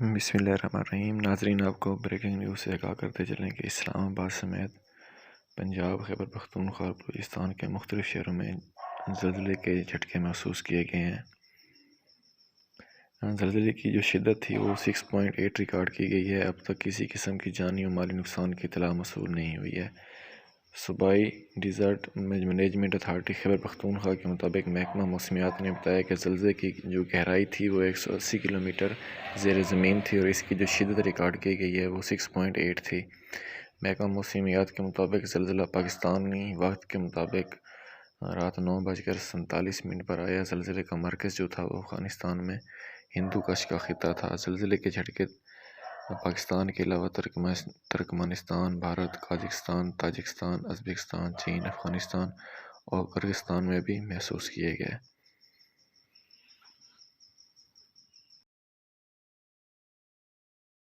بسم اللہ الرحمن الرحیم۔ ناظرین، آپ کو بریکنگ نیوز سے آگاہ کرتے چلیں کہ اسلام آباد سمیت پنجاب، خیبر پختونخوا اور بلوچستان کے مختلف شہروں میں زلزلے کے جھٹکے محسوس کیے گئے ہیں۔ زلزلے کی جو شدت تھی وہ 6.8 ریکارڈ کی گئی ہے۔ اب تک کسی قسم کی جانی و مالی نقصان کی اطلاع موصول نہیں ہوئی ہے۔ صوبائی disaster management authority Khyber Pakhtunkhwa کے مطابق محکمہ موسمیات نے بتایا کہ زلزلے کی جو گہرائی تھی وہ 180 کلومیٹر زیر زمین تھی اور اس کی جو شدت ریکارڈ کی گئی ہے وہ 6.8 تھی۔ محکمہ موسمیات کے مطابق زلزلہ پاکستانی وقت کے مطابق رات 9:47 پر آیا۔ زلزلے کا مرکز جو تھا وہ افغانستان میں ہندو کش کا خطہ تھا۔ زلزلے کے جھٹکے پاکستان کے علاوہ Turkmenistan, Bharat, Kazakhstan, Tajikistan, Uzbekistan, چین، افغانستان اور کرغزستان میں بھی محسوس کیے گئے۔